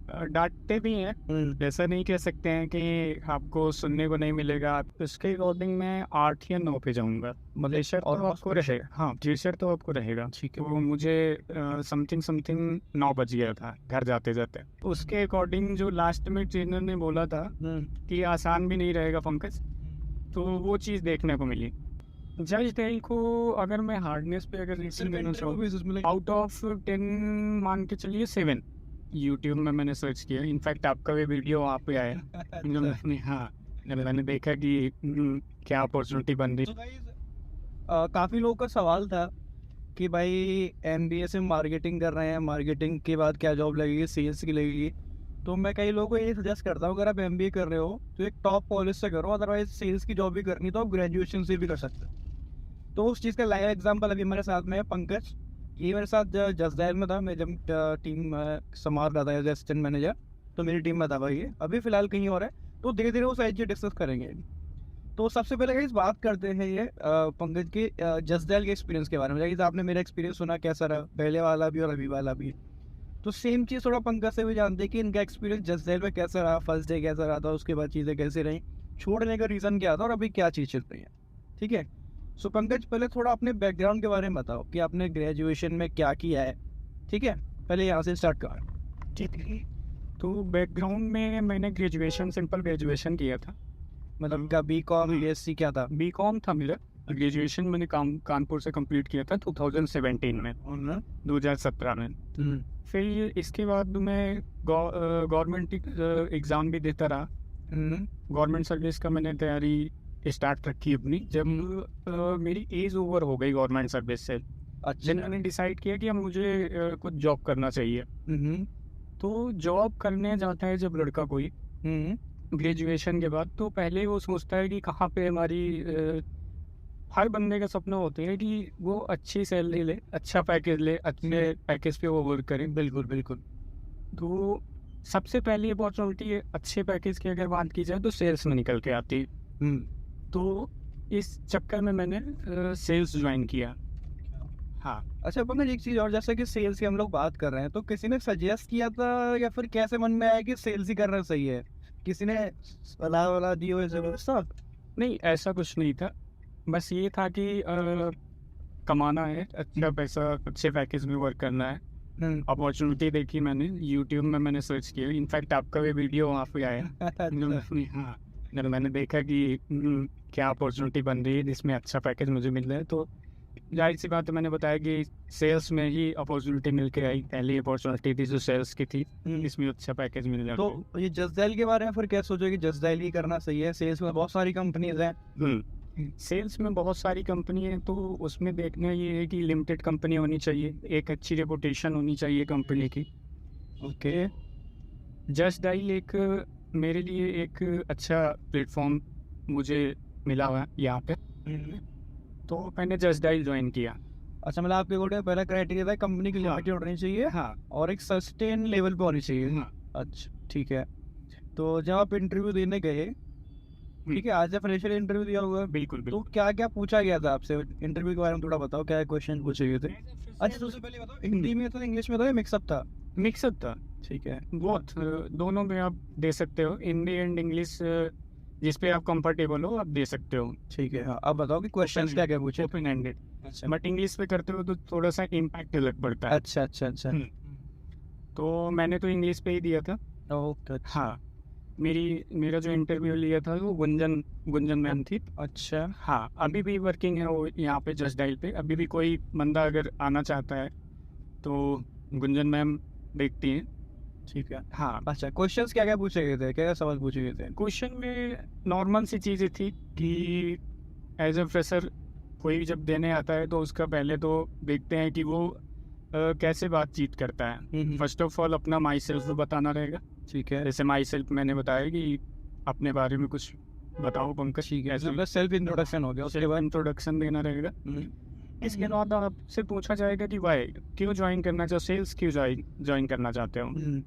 डांटते भी हैं, ऐसा नहीं कह सकते हैं कि आपको सुनने को नहीं मिलेगा। उसके अकॉर्डिंग मैं 8 या 9 पे जाऊंगा। प्रेशर तो आपको रहेगा, हाँ प्रेशर तो आपको रहेगा। ठीक है, वो मुझे समथिंग 9 बज गया था घर जाते जाते। उसके अकॉर्डिंग जो लास्ट में ट्रेनर ने बोला था कि आसान भी नहीं रहेगा पंकज, तो वो चीज़ देखने को मिली। जज टेल को अगर मैं हार्डनेस पे अगर रेटिंग देना चाहूँ, आउट ऑफ 10 मान के चलिए 7। यूट्यूब में मैंने सर्च किया, इनफैक्ट आपका भी वीडियो वहाँ पे आया जो मैंने देखा कि क्या अपॉर्चुनिटी बन रही। काफ़ी लोगों का सवाल था कि भाई एमबीए से मार्केटिंग कर रहे हैं, मार्केटिंग के बाद क्या जॉब लगेगी, सेल्स की लगेगी। तो मैं कई लोगों को ये सजेस्ट करता हूँ, अगर आप एमबीए कर रहे हो तो एक टॉप कॉलेज से करो, अदरवाइज सेल्स की जॉब भी करनी तो आप ग्रेजुएशन से भी कर सकते हो। तो उस चीज़ का लाइव एग्जाम्पल अभी मेरे साथ में है पंकज। ये मेरे साथ जसदैल में था, मैं जब टीम संभाल रहा था एज असिस्टेंट मैनेजर, तो मेरी टीम में था भाई ये। अभी फिलहाल कहीं और है, तो धीरे धीरे वो सारी चीज़ डिस्कस करेंगे। तो सबसे पहले गाइस बात करते हैं ये पंकज के जसदैल के एक्सपीरियंस के बारे में। गाइस आपने मेरा एक्सपीरियंस सुना कैसा रहा, पहले वाला भी और अभी वाला भी। तो सेम चीज़ थोड़ा पंकज से भी जानते हैं कि इनका एक्सपीरियंस जसदैल में कैसा रहा, फर्स्ट डे कैसा रहा था, उसके बाद चीज़ें कैसे रही, छोड़ने का रीज़न क्या था और अभी क्या चीज़ चल रही है। ठीक है, सो पंकज पहले थोड़ा अपने बैकग्राउंड के बारे में बताओ कि आपने ग्रेजुएशन में क्या किया है। ठीक है, पहले यहाँ से स्टार्ट करो। ठीक है, तो बैकग्राउंड में मैंने ग्रेजुएशन, सिंपल ग्रेजुएशन किया था। मतलब का बी.कॉम बीएससी क्या था? बी.कॉम था मेरा। ग्रेजुएशन मैंने कानपुर से कंप्लीट किया था 2017 में, 2017 में। फिर इसके बाद मैं गवर्नमेंट एग्ज़ाम भी देता रहा। गवर्नमेंट सर्विस का मैंने तैयारी स्टार्ट रखी अपनी जब मेरी एज ओवर हो गई गवर्नमेंट सर्विस से। अच्छा, मैंने डिसाइड किया कि अब मुझे कुछ जॉब करना चाहिए। तो जॉब करने जाता है जब लड़का कोई ग्रेजुएशन के बाद, तो पहले वो सोचता है कि कहाँ पे हमारी हर बंदे का सपना होता है कि वो अच्छी सैलरी ले, अच्छा पैकेज ले, अच्छे पैकेज पे वो वर्क करे। बिल्कुल बिल्कुल। तो सबसे पहली अपॉर्चुनिटी अच्छे पैकेज की अगर बात की जाए तो सेल्स में निकल के आती। तो इस चक्कर में मैंने सेल्स ज्वाइन किया। हाँ, अच्छा पंकज एक चीज़ और, जैसे कि सेल्स की हम लोग बात कर रहे हैं, तो किसी ने सजेस्ट किया था या फिर कैसे मन में आया कि सेल्स ही करना सही है? किसी ने सलाह वाला दी हो ऐसे व्यवस्था? नहीं ऐसा कुछ नहीं था, बस ये था कि कमाना है, अच्छा पैसा, अच्छे पैकेज में वर्क करना है। अपॉर्चुनिटी देखी मैंने यूट्यूब में, मैंने सर्च किया, इनफैक्ट आपका भी वीडियो वहाँ पे आया। हाँ, मैंने देखा कि क्या अपॉर्चुनिटी बन रही है जिसमें अच्छा पैकेज मुझे मिल रहा है। तो जाहिर सी बात है, मैंने बताया कि सेल्स में ही अपॉर्चुनिटी मिल के आई। पहली अपॉर्चुनिटी थी जो सेल्स की थी, इसमें अच्छा पैकेज मिल रहा है। तो ये जसदैल के बारे में फिर क्या सोचो कि जसदैल ही करना सही है? सेल्स में बहुत सारी कंपनीज हैं। सेल्स में बहुत सारी कंपनी है, तो उसमें देखना ये है कि लिमिटेड कंपनी होनी चाहिए, एक अच्छी रेपुटेशन होनी चाहिए कंपनी की। ओके, जस्ट डायल एक मेरे लिए एक अच्छा प्लेटफॉर्म मुझे मिला हुआ है यहाँ पे, तो मैंने जस्ट डायल ज्वाइन किया। अच्छा, मतलब आपके अकॉर्डिंग पहला क्राइटेरिया था कंपनी की लिमिटेड होनी चाहिए, हाँ, और एक सस्टेन लेवल पे होनी चाहिए। हाँ, अच्छा ठीक है, तो जब आप इंटरव्यू देने गए, ठीक है, आज फ्रेशर इंटरव्यू दिया होगा, बिल्कुल तो बिल्कुल। क्या क्या पूछा गया था आपसे इंटरव्यू के बारे में? थोड़ा बताओ क्या क्वेश्चन पूछे गए थे। अच्छा सबसे पहले बताओ, हिंदी में था इंग्लिश में था या मिक्सअप था? मिक्सअप था। ठीक है, बहुत दोनों में आप दे सकते हो, हिंदी एंड इंग्लिश, जिस पे आप कंफर्टेबल हो आप दे सकते हो। ठीक है। हाँ, अब बताओ कि क्वेश्चन क्या क्या पूछे? ओपन एंडेड, अच्छा बट इंग्लिश पे करते हो तो थोड़ा सा इम्पैक्ट अलग पड़ता है। अच्छा अच्छा अच्छा। तो मैंने तो इंग्लिश पे ही दिया था। ओके। हाँ, मेरा जो इंटरव्यू लिया था वो गुंजन मैम थी। अच्छा हाँ, अभी भी वर्किंग है वो यहाँ पे जस्ट डायल पे। अभी भी कोई बंदा अगर आना चाहता है तो गुंजन मैम देखती हैं। ठीक है। हाँ, अच्छा, क्वेश्चंस क्या क्या पूछे गए थे, क्या क्या सवाल पूछे गए थे? क्वेश्चन में नॉर्मल सी चीज़ें थी कि एज ए फ्रेशर कोई जब देने आता है तो उसका पहले तो देखते हैं कि वो कैसे बातचीत करता है। फर्स्ट ऑफ ऑल अपना माई सेल्फ बताना रहेगा। ठीक है, जैसे माई सेल्फ मैंने बताया कि अपने बारे में कुछ बताओ पंकज। ठीक है, ऐसे सेल्फ इंट्रोडक्शन हो गया, उसके बाद इंट्रोडक्शन देना रहेगा। इसके बाद आपसे पूछा जाएगा कि वाई, क्यों ज्वाइन करना चाहो, सेल्स क्यों ज्वाइन करना चाहते हो।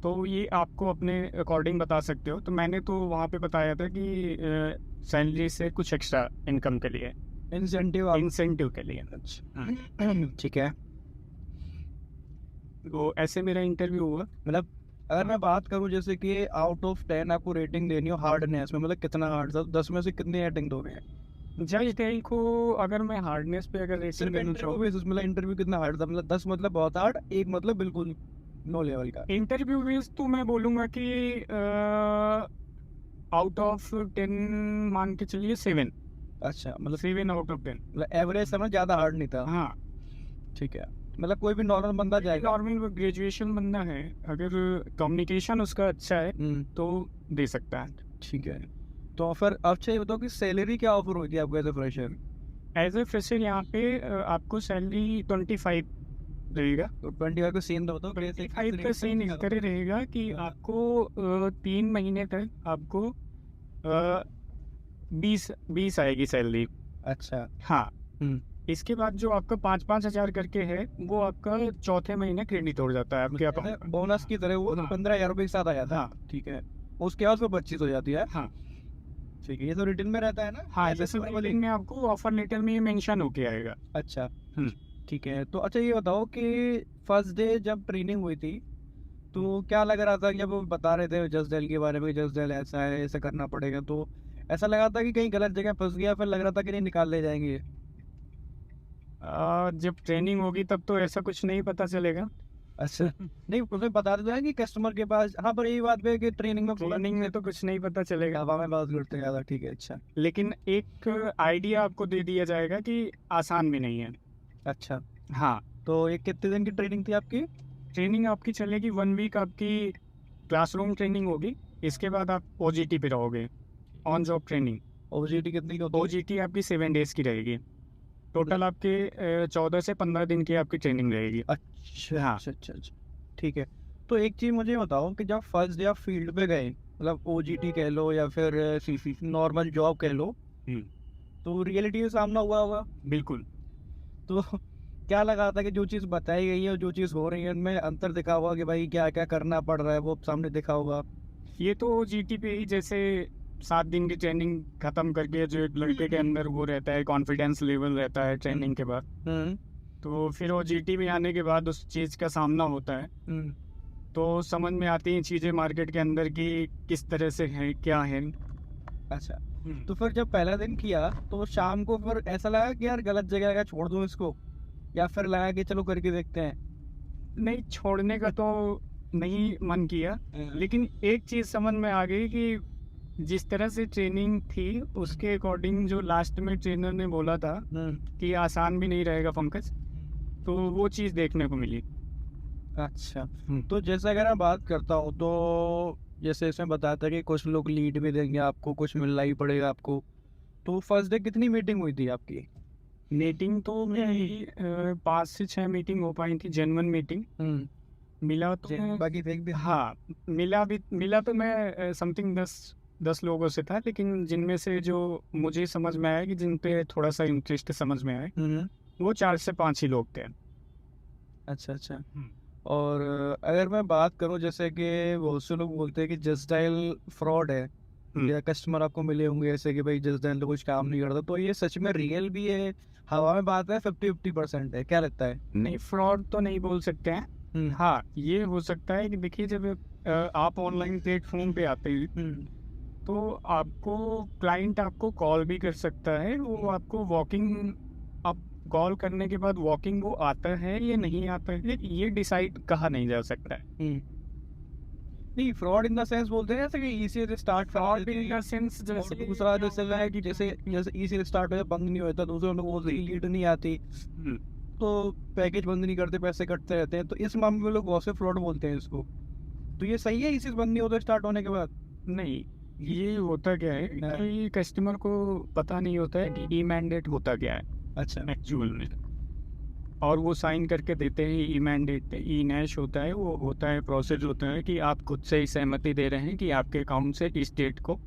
तो ये आपको अपने अकॉर्डिंग बता सकते हो। तो मैंने तो वहाँ पे बताया था कि सैलरी से कुछ एक्स्ट्रा इनकम के लिए, इंसेंटिव के लिए। अच्छा ठीक है। तो ऐसे मेरा इंटरव्यू हुआ। मतलब अगर मैं बात करूं जैसे कि आउट ऑफ 10 आपको रेटिंग देनी हो हार्डनेस में, मतलब कितना हार्ड था, 10 में से कितनी रेटिंग दोगे? जज टेल को अगर मैं हार्डनेस पे अगर रेटिंग सिर्फ देना इंटरव्यू चाहूँ, बेसिस, मतलब इंटरव्यू कितना हार्ड था? मतलब 10 मतलब बहुत हार्ड, एक मतलब बिल्कुल लो लेवल का। इंटरव्यू बेस तो मैं बोलूँगा कि आउट ऑफ 10 मान के चलिए 7, अच्छा, मतलब 7 आउट ऑफ 10। एवरेज समझ, ज्यादा हार्ड नहीं था। हाँ, ठीक है, मतलब कोई भी नॉर्मल बंदा जाएगा। नॉर्मल ग्रेजुएशन बंदा है, अगर कम्युनिकेशन उसका अच्छा है तो दे सकता है। ठीक है, तो फिर अच्छा ये बताओ कि सैलरी क्या ऑफर होती है आपको as a fresher? As a fresher यहाँ पे आपको सैलरी 25 रहेगा। तो 25 का सीन तो बताओ। 25 का सीन इस तरह रहेगा कि आपको 3 महीने तक आपको 20 आएगी सैलरी। अच्छा। हाँ, इसके बाद जो आपका 5-5 हजार करके है वो आपका चौथे महीने क्रेडिट हो जाता है आपके अकाउंट में। बोनस की तरह वो हाँ। 15,000 रुपये के साथ आ जाता है। हाँ। ठीक है, उसके बाद फिर 25 हो जाती है। हाँ। ठीक है, ये तो रिटर्न में रहता है ना? हाँ, ऐसे जैसे normally? में आपको ऑफर लेटर में मेंशन होके आएगा। अच्छा, हम्म। ठीक है। तो अच्छा ये बताओ कि फर्स्ट डे जब ट्रेनिंग हुई थी तो क्या लग रहा था, जब वो बता रहे थे जस्ट डेल के बारे में, जस्ट डेल ऐसा है, ऐसा करना पड़ेगा, तो ऐसा लगा था कि कहीं गलत जगह फंस गया, फिर लग रहा था कि नहीं निकाल ले जाएंगे? जब ट्रेनिंग होगी तब तो ऐसा कुछ नहीं पता चलेगा। अच्छा, नहीं उसमें बता देते हैं कि कस्टमर के पास, हाँ पर यही बात है कि ट्रेनिंग में ट्रेनिंग में तो कुछ नहीं पता चलेगा, हवा में बात करते हैं ज़्यादा। ठीक है, अच्छा। लेकिन एक आइडिया आपको दे दिया जाएगा कि आसान भी नहीं है। अच्छा, हाँ, तो ये कितने दिन की ट्रेनिंग थी आपकी? ट्रेनिंग आपकी चलेगी 1 वीक आपकी क्लासरूम ट्रेनिंग होगी। इसके बाद आप ओजीटी पे रहोगे, ऑन जॉब ट्रेनिंग। ओजीटी कितनी की होती है? ओजीटी आपकी 7 डेज की रहेगी। टोटल आपके 14 से 15 दिन की आपकी ट्रेनिंग रहेगी। अच्छा, हाँ। अच्छा, अच्छा, अच्छा, ठीक है। तो एक चीज़ मुझे बताओ कि जब फर्स्ट डे आप फील्ड पे गए, मतलब ओजीटी कह लो या फिर नॉर्मल जॉब कह लो, तो रियलिटी का सामना हुआ होगा। बिल्कुल। तो क्या लगा था कि जो चीज़ बताई गई है और जो चीज़ हो रही है उनमें अंतर दिखा होगा कि भाई क्या क्या करना पड़ रहा है, वो सामने दिखा होगा? ये तो ओजीटी पे ही जैसे 7 दिन की ट्रेनिंग खत्म करके जो एक लड़के के अंदर वो रहता है, कॉन्फिडेंस लेवल रहता है ट्रेनिंग के बाद, तो फिर ओजीटी में आने के बाद उस चीज़ का सामना होता है, तो समझ में आती हैं चीज़ें मार्केट के अंदर की किस तरह से है, क्या है। अच्छा, तो फिर जब पहला दिन किया तो शाम को फिर ऐसा लगा कि यार गलत जगह का छोड़ दूं इसको, या फिर लगा कि चलो करके देखते हैं? नहीं, छोड़ने का तो नहीं मन किया, लेकिन एक चीज़ समझ में आ गई कि जिस तरह से ट्रेनिंग थी उसके अकॉर्डिंग जो लास्ट में ट्रेनर ने बोला था कि आसान भी नहीं रहेगा पंकज, तो वो चीज़ देखने को मिली। अच्छा, तो जैसे अगर मैं बात करता हूँ तो जैसे इसमें बताया था कि कुछ लोग लीड भी देंगे आपको, कुछ मिलना ही पड़ेगा आपको, तो फर्स्ट डे कितनी मीटिंग हुई थी आपकी? मीटिंग तो मेरी 5 से 6 मीटिंग हो पाई थी, जेन्युइन मीटिंग। मिला तो बाकी फेक भी? हाँ, मिला तो मैं समथिंग 10 लोगों से था, लेकिन जिनमें से जो मुझे समझ में आया कि जिन पे थोड़ा सा इंटरेस्ट समझ में आया वो 4 से 5 ही लोग थे। अच्छा, अच्छा। और अगर मैं बात करूं जैसे कि बहुत से लोग बोलते हैं कि जस्ट डायल फ्रॉड है, या कस्टमर आपको मिले होंगे ऐसे कि भाई जस्ट डायल तो कुछ काम नहीं करता, तो ये सच में रियल भी है, हवा में बात है, 50-50% है, क्या लगता है? नहीं, फ्रॉड तो नहीं बोल सकते हैं। हाँ, ये हो सकता है कि देखिए जब आप ऑनलाइन प्लेटफॉर्म पे आते हैं तो आपको क्लाइंट आपको कॉल भी कर सकता है, वो आपको वॉकिंग, आप कॉल करने के बाद वॉकिंग वो आता है या नहीं आता है ये डिसाइड कहा नहीं जा सकता है। नहीं, फ्रॉड इन द सेंस बोलते हैं जैसे कि इसी से start, fraud in the sense जैसे दूसरा जैसे है कि जैसे इसी से स्टार्ट हो बंद नहीं होता, दूसरे लोग बोलते हैं लीड नहीं आती तो पैकेज बंद नहीं करते, पैसे कटते रहते हैं, तो इस मामले में लोग बहुत से फ्रॉड बोलते हैं इसको, तो ये सही है इसी से बंद नहीं होता स्टार्ट होने के बाद? नहीं, ये होता क्या है कि कस्टमर को पता नहीं होता है कि ई मैंडेट होता क्या है। अच्छा, एक्चुअल में, और वो साइन करके देते हैं ई मैंडेट। ई नैश होता है, वो होता है प्रोसेस होता है कि आप खुद से ही सहमति दे रहे हैं कि आपके अकाउंट से इस डेट को,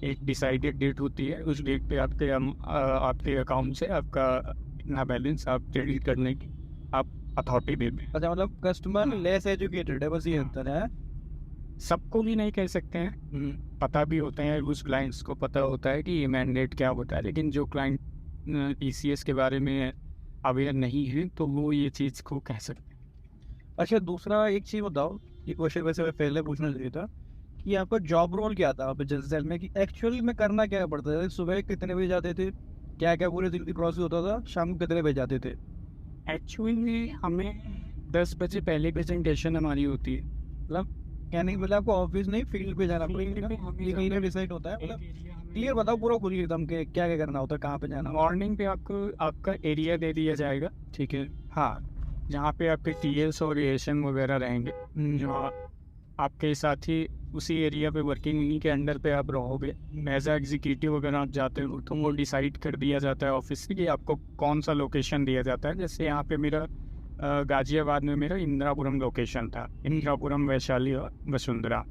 एक डिसाइडेड डेट होती है, उस डेट पे आपके अकाउंट से आपका इतना बैलेंस आप क्रेडिट करने की आप अथॉरिटी देते हैं। अच्छा, मतलब कस्टमर लेस एजुकेटेड है, बस ये अंतर है। सबको भी नहीं कह सकते हैं, पता भी होते हैं, उस क्लाइंट्स को पता होता है कि ये मैंडेट क्या होता है, लेकिन जो क्लाइंट ईसीएस के बारे में अवेयर नहीं है तो वो ये चीज़ को कह सकते हैं। अच्छा, दूसरा एक चीज़ बताओ ये क्वेश्चन वैसे मैं पहले पूछना चाहिए था कि आपका जॉब रोल क्या था आप जैसे में, कि एक्चुअली में करना क्या पड़ता था? सुबह कितने बजे जाते थे, क्या क्या पूरे दिन की प्रोसेस होता था, शाम को कितने बजे जाते थे? एक्चुअली हमें 10 बजे पहली प्रेजेंटेशन हमारी होती है। मतलब कहने की मतलब आपको ऑफिस नहीं फील्ड पे जाना Field पे पड़ेगा, हमें ये कहीं ना जाना डिसाइड होता है? एक मतलब एरिया हमें क्लियर बताओ पूरा खुल एकदम के क्या क्या करना होता है, कहाँ पे जाना होता मॉर्निंग पे आपको आपका एरिया दे दिया जाएगा। है? ठीक है। हाँ, जहाँ पे आपके टीएल्स और एएसएम वगैरह रहेंगे, जो आपके साथ ही उसी एरिया पे वर्किंग उन्हीं के अंडर पे आप रहोगे। एज ए एग्जीक्यूटिव अगर आप जाते हो तो वो डिसाइड कर दिया जाता है ऑफिस से कि आपको कौन सा लोकेशन दिया जाता है। जैसे यहाँ पे मेरा गाजियाबाद में मेरा इंदिरापुरम लोकेशन था, इंदिरापुरम, वैशाली और वसुंधरा।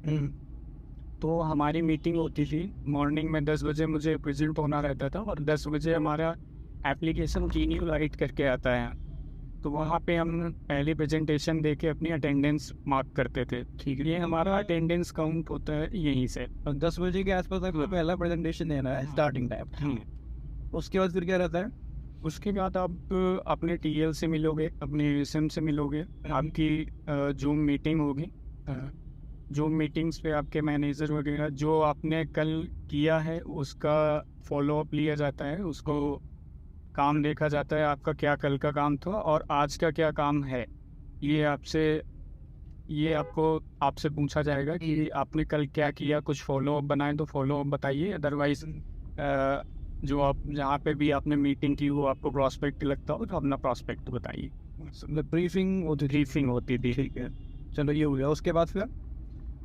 तो हमारी मीटिंग होती थी मॉर्निंग में 10 बजे, मुझे प्रेजेंट होना रहता था और 10 बजे हमारा एप्लीकेशन जीनियो लाइट करके आता है। तो वहाँ पे हम पहली प्रेजेंटेशन दे के अपनी अटेंडेंस मार्क करते थे। ठीक है, ये हमारा अटेंडेंस काउंट होता है यहीं से। और 10 बजे के आसपास आपको पहला प्रेजेंटेशन देना है स्टार्टिंग टाइम। उसके बाद फिर क्या रहता है? उसके बाद आप अपने टीएल से मिलोगे, अपने एसएम से मिलोगे, आपकी जूम मीटिंग होगी। जूम मीटिंग्स पे आपके मैनेजर वगैरह जो आपने कल किया है उसका फॉलोअप लिया जाता है, उसको काम देखा जाता है आपका क्या कल का काम था और आज का क्या काम है। ये आपको आपसे पूछा जाएगा कि आपने कल क्या किया, कुछ फॉलोअप बनाए तो फॉलोअप बताइए, अदरवाइज जो आप जहाँ पे भी आपने मीटिंग की वो आपको प्रॉस्पेक्ट लगता हो तो अपना प्रॉस्पेक्ट बताइए। मतलब ब्रीफिंग होती थी? ब्रीफिंग होती थी। ठीक है, चलो ये हो गया। उसके बाद फिर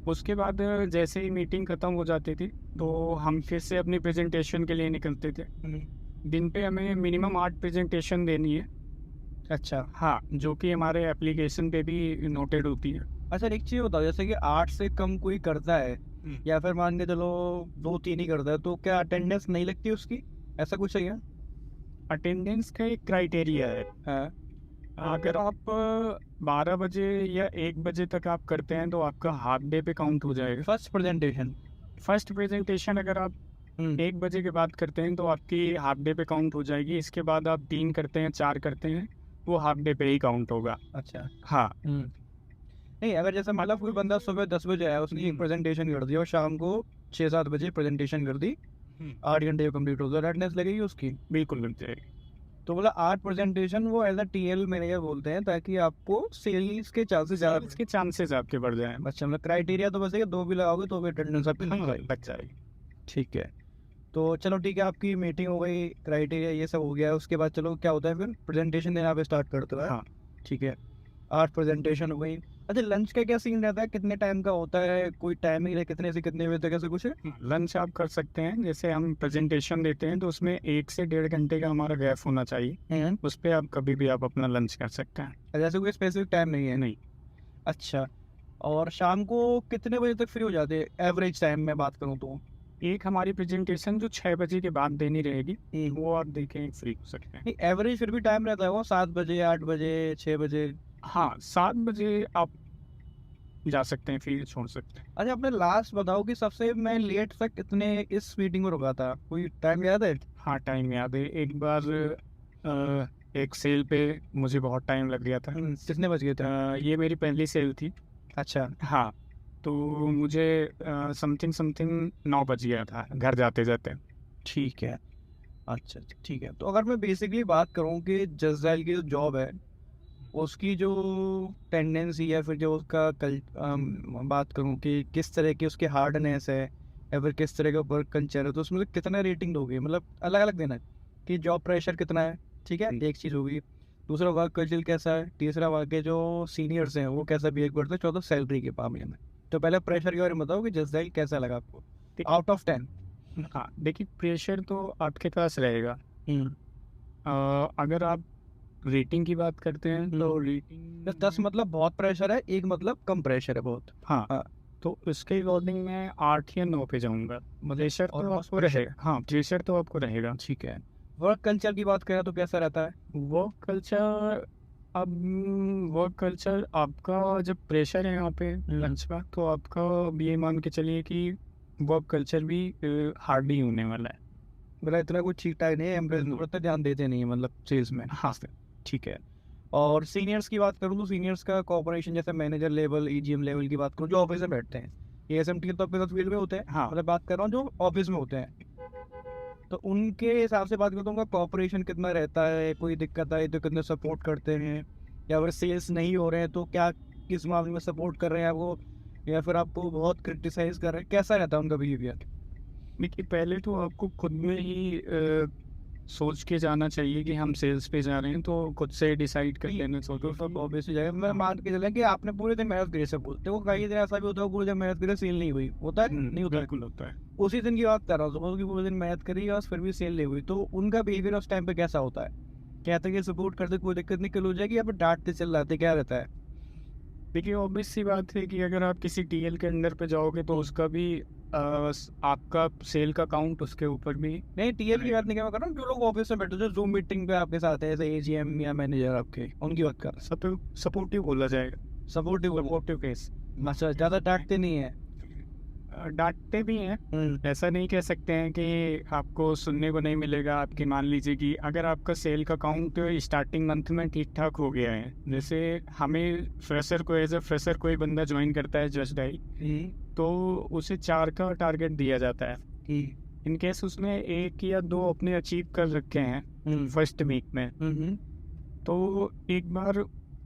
उसके बाद जैसे ही मीटिंग ख़त्म हो जाती थी तो हम फिर से अपनी प्रेजेंटेशन के लिए निकलते थे। दिन पे हमें मिनिमम 8 प्रेजेंटेशन देनी है। अच्छा। हाँ, जो कि हमारे एप्लीकेशन पे भी नोटेड होती है। अच्छा, एक चीज बताओ, जैसे कि 8 से कम कोई करता है या फिर मान के चलो 2-3 ही करता है, तो क्या अटेंडेंस नहीं लगती उसकी? ऐसा कुछ है क्या? अटेंडेंस का एक क्राइटेरिया है। हाँ। अगर आप 12 बजे या 1 बजे तक आप करते हैं तो आपका हाफ डे पे काउंट हो जाएगा। First presentation. फर्स्ट प्रेजेंटेशन अगर आप 1 बजे के बाद करते हैं तो आपकी हाफ डे पे काउंट हो जाएगी। इसके बाद आप 3 करते हैं, 4 करते हैं, वो हाफ डे पे ही काउंट होगा। अच्छा। हाँ। नहीं, अगर जैसे मतलब कोई बंदा सुबह 10 बजे आया, उसने एक प्रेजेंटेशन कर दी और शाम को 6-7 बजे प्रेजेंटेशन कर दी, 8 घंटे कंप्लीट हो गया, अटेंडेंस लगेगी उसकी? बिल्कुल मिल जाएगी। तो मतलब 8 प्रेजेंटेशन वो एज अ टीएल मैनेजर बोलते हैं ताकि आपको सेल्स के चांसेस ज़्यादा। इसके चांसेस आपके बढ़ जाएं। अच्छा, मतलब क्राइटेरिया तो बस है कि 2 भी लगाओगे तो भी अटेंडेंस आपकी लग जाएगी। लग जाएगी। ठीक है। तो चलो ठीक है, आपकी मीटिंग हो गई, क्राइटेरिया ये सब हो गया। उसके बाद चलो क्या होता है फिर? प्रेजेंटेशन देना पे स्टार्ट करते हो? हाँ, ठीक है, 8 प्रेजेंटेशन हो गई। अच्छा, लंच का क्या सीन रहता है? कितने टाइम का होता है? कोई टाइमिंग है कितने से कितने बजे तक, ऐसा कुछ है? लंच आप कर सकते हैं। जैसे हम प्रेजेंटेशन देते हैं तो उसमें 1 से 1.5 घंटे का हमारा गैप होना चाहिए। उस पर आप कभी भी आप अपना लंच कर सकते हैं। जैसे कोई स्पेसिफिक टाइम नहीं है? नहीं। अच्छा, और शाम को कितने बजे तक फ्री हो जाते हैं एवरेज टाइम में बात करूँ तो? एक हमारी प्रेजेंटेशन जो 6 बजे के बाद देनी रहेगी वो आप देखें फ्री हो सकते हैं। नहीं, एवरेज फिर भी टाइम रहता है वो 7 बजे, 8 बजे, 6 बजे? हाँ, 7 बजे आप जा सकते हैं, फिर छोड़ सकते हैं। अच्छा, अपने लास्ट बताओ कि सबसे मैं लेट तक कितने इस मीटिंग में रुका था, कोई टाइम याद है? हाँ, टाइम याद है। एक बार एक सेल पे मुझे बहुत टाइम लग गया था। कितने बज गए थे? ये मेरी पहली सेल थी। अच्छा। हाँ, तो मुझे समथिंग 9 बज गया था घर जाते जाते। ठीक है। अच्छा अच्छा, ठीक है। तो अगर मैं बेसिकली बात करूं कि जसडैल की जो जॉब है उसकी जो टेंडेंसी या फिर जो उसका बात करूं कि किस तरह की उसकी हार्डनेस है या फिर किस तरह का वर्क कल्चर है, तो उसमें कितना रेटिंग दोगे? मतलब अलग अलग देना है कि जॉब प्रेशर कितना है, ठीक है, एक चीज़ होगी। दूसरा वर्क कल्चर कैसा है, तीसरा वाकई जो सीनियर्स हैं वो कैसा बिहेव करते हैं, चौथा सैलरी के मामले में। तो पहले प्रेशर के बारे में बताओ कि जसडैल कैसा लगा आपको आउट ऑफ 10? हाँ, देखिए, प्रेशर तो आपके पास रहेगा। अगर आप रेटिंग की बात करते हैं तो रेटिंग 10 मतलब बहुत प्रेशर है, 1 मतलब कम प्रेशर है बहुत। हाँ, हाँ। तो उसके अकॉर्डिंग मैं 8 या 9 पे जाऊंगा। प्रेशर और तो आपको रहेगा। हाँ, प्रेशर तो आपको रहेगा। ठीक है। वर्क कल्चर की बात करें तो कैसा रहता है? वर्क कल्चर, अब वर्क कल्चर आपका जब प्रेशर है यहाँ पे लंच का, तो आपका ये मान के चलिए कि वर्क कल्चर भी हार्ड ही होने वाला है। मतलब इतना कुछ ठीक ठाक नहीं है, एम्प्लॉयज उतना ध्यान देते नहीं है मतलब सेल्स में? हाँ। ठीक है। और सीनियर्स की बात करूँ तो सीनियर्स का कॉर्पोरेशन जैसे मैनेजर लेवल, ईजीएम लेवल की बात करूँ जो ऑफिस में बैठते हैं, एएसएमटी तो अपने फील्ड में होते हैं, हाँ मतलब बात कर रहा हूँ जो ऑफिस में होते हैं, तो उनके हिसाब से बात करता हूँ उनका कॉर्पोरेशन कितना रहता है, कोई दिक्कत आई तो कितने सपोर्ट करते हैं, या अगर सेल्स नहीं हो रहे हैं तो क्या किस मामले में सपोर्ट कर रहे हैं आपको, या फिर आपको बहुत क्रिटिसाइज कर रहे हैं, कैसा रहता है उनका बिहेवियर? देखिए, पहले तो आपको खुद में ही सोच के जाना चाहिए कि हम सेल्स पे जा रहे हैं, तो खुद से डिसाइड कर लेना चाहिए। तो सब ऑब्वियसली जाएगा, मैं मान के चलें कि आपने पूरे दिन मेहनत करी, सब बोलते हो कई दिन ऐसा भी होता है पूरे दिन मेहनत करी सेल नहीं हुई, होता है नहीं होता है? बिल्कुल होता है। उसी दिन की बात कर रहा हूँ, सपोज कि पूरे दिन मेहनत करी और फिर भी सेल नहीं हुई, तो उनका बिहेवियर उस टाइम पे कैसा होता है? कहते हैं कि सपोर्ट करते कोई दिक्कत नहीं, कल हो जाएगी, या फिर डांटते चल रहे क्या रहता है? देखिए, ऑब्वियस सी बात है कि अगर आप किसी टीएल के अंदर पे जाओगे तो उसका भी आपका सेल का काउंट उसके ऊपर भी। नहीं, टीएल की बात नहीं कर रहा हूँ, जो लोग ऑफिस में बैठे जो जूम मीटिंग पे आपके साथ है, जैसे एजीएम या मैनेजर आपके, उनकी बात कर रहा सपोर्टिव बोला जाएगा। हूँ। Supportive supportive case. अच्छा, ज़्यादा डांटते नहीं है? डांटते भी हैं। ऐसा नहीं कह सकते हैं कि आपको सुनने को नहीं मिलेगा। आपकी मान लीजिए कि अगर आपका सेल का काउंट स्टार्टिंग मंथ में ठीक ठाक हो गया है, जैसे हमें फ्रेशर को एज ए फ्रेशर कोई बंदा ज्वाइन करता है जस्ट डाई, तो उसे 4 का टारगेट दिया जाता है। इन केस उसने 1 या 2 अपने अचीव कर रखे हैं फर्स्ट वीक में, तो एक बार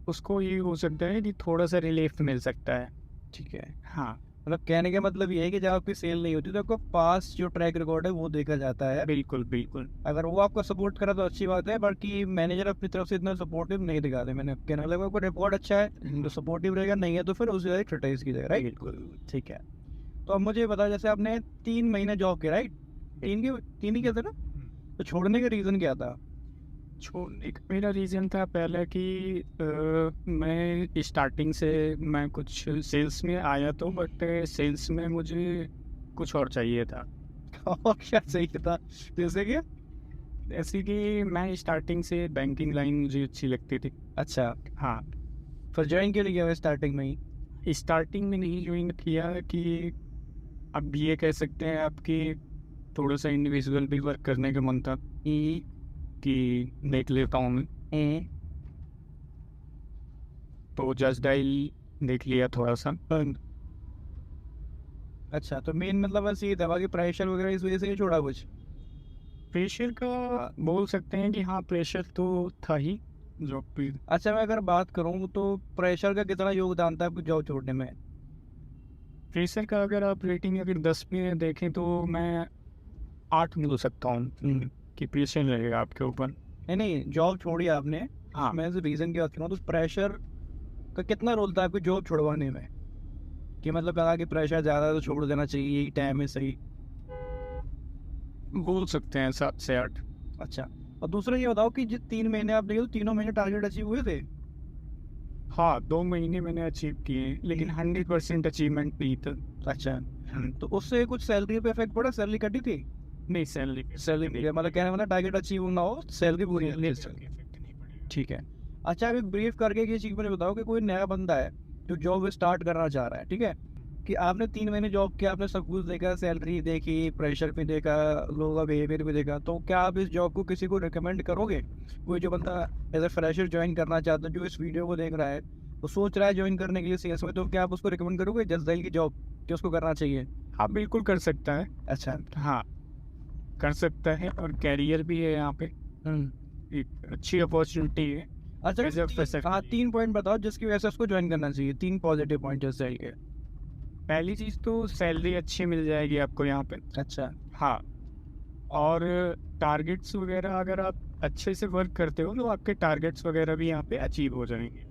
उसको ये हो सकता है कि थोड़ा सा रिलीफ मिल सकता है। ठीक है, हाँ, मतलब कहने का मतलब ये है कि जब आपकी सेल नहीं होती तो आपका पास जो ट्रैक रिकॉर्ड है वो देखा जाता है। बिल्कुल बिल्कुल। अगर वो आपको सपोर्ट करा तो अच्छी बात है, बाकी मैनेजर अपनी तरफ से इतना सपोर्टिव नहीं दिखाते। मैंने कहने लगा आपको रिकॉर्ड अच्छा है तो सपोर्टिव रहेगा, नहीं है तो फिर उसे ज़्यादा क्रिटिसाइज की जाएगा, राइट? बिल्कुल। ठीक है, तो अब मुझे बता, जैसे आपने 3 महीने जॉब किया, राइट? 3 ही किया था ना? तो छोड़ने का रीज़न क्या था? छोड़ने का मेरा रीज़न था पहले कि मैं स्टार्टिंग से मैं कुछ सेल्स में आया तो, बट सेल्स में मुझे कुछ और चाहिए था। और क्या सही था? जैसे कि ऐसे कि मैं स्टार्टिंग से बैंकिंग लाइन मुझे अच्छी लगती थी। अच्छा, हाँ, फिर ज्वाइन क्यों नहीं किया स्टार्टिंग में ही? स्टार्टिंग में नहीं ज्वाइन किया कि अब ये कह सकते हैं आपकी थोड़ा सा इंडिविजुअल भी वर्क करने का मन था कि देख लेता हूँ मैं, तो जस्ट डायल देख लिया थोड़ा सा। अच्छा, तो मेन मतलब बस ये दवा की प्रेशर वगैरह इस वजह से ही छोड़ा कुछ? प्रेशर का बोल सकते हैं कि हाँ, प्रेशर तो था ही जॉब पे। अच्छा, मैं अगर बात करूँ तो प्रेशर का कितना योगदान था आपको जॉब छोड़ने में? प्रेशर का अगर आप रेटिंग अगर 10 में देखें तो मैं 8 मिल सकता हूँ कि प्रेशर रहेगा आपके ऊपर। नहीं, जॉब छोड़ी आपने, हाँ, मैं रीज़न की बात करूँ तो प्रेशर का कितना रोल था आपको जॉब छुड़वाने में, कि मतलब लगा कि प्रेशर ज़्यादा है तो छोड़ देना चाहिए, यही टाइम है सही? बोल सकते हैं 7 से 8। अच्छा, और दूसरा ये बताओ कि जिस 3 महीने आप देखे तो तीनों महीने टारगेट अचीव हुए थे? हाँ, 2 महीने मैंने अचीव किए, लेकिन 100% अचीवमेंट नहीं था। अच्छा, तो उससे कुछ सैलरी पे इफेक्ट पड़ा? सैलरी कटी थी? नहीं, सैलरी मतलब कहने वाला टारगेट अचीव ना हो, सैलरी पूरी नहीं। ठीक है, अच्छा, अभी ब्रीफ करके ये चीज़ मुझे बताओ कि कोई नया बंदा है जो जॉब स्टार्ट करना चाह रहा है, ठीक है, कि आपने 3 महीने जॉब किया, आपने सब कुछ देखा, सैलरी देखी, प्रेशर भी देखा, लोगों का बिहेवियर भी देखा, तो क्या आप इस जॉब को किसी को रिकमेंड करोगे? कोई जो बंदा एज ए फ्रेशर ज्वाइन करना चाहता है, जो इस वीडियो को देख रहा है तो सोच रहा है ज्वाइन करने के लिए सीएस में, तो क्या आप उसको रिकमेंड करोगे जसदाइल की जॉब कि उसको करना चाहिए? हाँ, बिल्कुल कर सकता है। अच्छा, हाँ, कर सकता है, और कैरियर भी है यहाँ पे, एक अच्छी अपॉर्चुनिटी है। अच्छा, हाँ, 3 पॉइंट बताओ जिसकी वजह से उसको ज्वाइन करना चाहिए, 3 पॉजिटिव पॉइंट जसदाइल के। पहली चीज़ तो सैलरी अच्छी मिल जाएगी आपको यहाँ पे। अच्छा, हाँ, और टारगेट्स वगैरह अगर आप अच्छे से वर्क करते हो तो आपके टारगेट्स वगैरह भी यहाँ पे अचीव हो जाएंगे।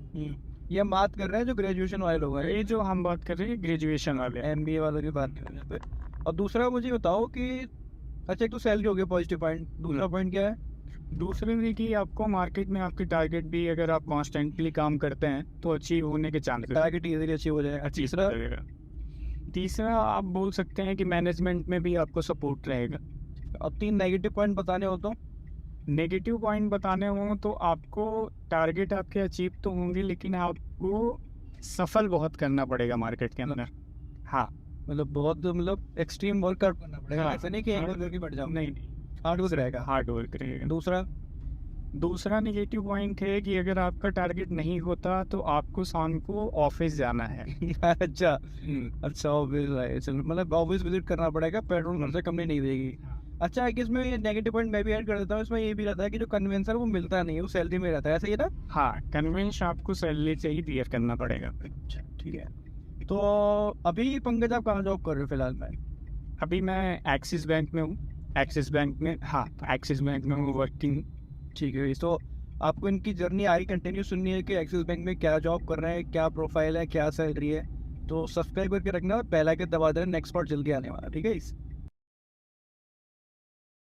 ये हम बात कर रहे हैं जो ग्रेजुएशन वाले लोग हैं, ये जो हम बात कर रहे हैं ग्रेजुएशन वाले, एमबीए वालों की बात कर रहे हैं पे। और दूसरा मुझे बताओ कि अच्छा, एक तो सैलरी हो गया पॉजिटिव पॉइंट, दूसरा पॉइंट क्या है? दूसरे में कि आपको मार्केट में आपके टारगेट भी अगर आप कॉन्स्टेंटली काम करते हैं तो अचीव होने के चांसेस टारगेट इजीली अचीव हो जाएगा। तीसरा आप बोल सकते हैं कि मैनेजमेंट में भी आपको सपोर्ट रहेगा। अब 3 नेगेटिव पॉइंट बताने हो तो? नेगेटिव पॉइंट बताने हो तो आपको टारगेट आपके अचीव तो होंगे, लेकिन आपको सफल बहुत करना पड़ेगा मार्केट के अंदर। हाँ, मतलब बहुत एक्सट्रीम वर्कआउट करना पड़ेगा। हाँ, ऐसा नहीं कि एक बार करके बैठ जाओ, नहीं, हार्ड वर्क रहेगा। हार्ड वर्क रहेगा। दूसरा दूसरा नेगेटिव पॉइंट है कि अगर आपका टारगेट नहीं होता तो आपको शाम को ऑफिस जाना है। अच्छा अच्छा, ऑफिस है, चलो मतलब ऑफिस विजिट करना पड़ेगा, पेट्रोल घर से कम नहीं देगी। अच्छा, कि इसमें ये नेगेटिव पॉइंट मैं भी ऐड कर देता हूँ, इसमें ये भी रहता है कि जो कन्वेंसर वो मिलता नहीं है, वो सैलरी में रहता है, ऐसा ही ना? हाँ, कन्वेंस आपको सैलरी से ही क्लियर करना पड़ेगा। अच्छा ठीक है। तो अभी पंकज आप कहाँ जॉब कर रहे हो फिलहाल में? अभी मैं एक्सिस बैंक में हूँ। एक्सिस बैंक में, हाँ, एक्सिस बैंक में हूँ वर्किंग। ठीक है, तो आपको इनकी जर्नी आगे कंटिन्यू सुननी है कि एक्सिस बैंक में क्या जॉब कर रहे हैं, क्या प्रोफाइल है, क्या सैलरी है, तो सब्सक्राइब करके रखना और बेल आइकन दबा देना, नेक्स्ट पार्ट जल्दी आने वाला है, ठीक है इस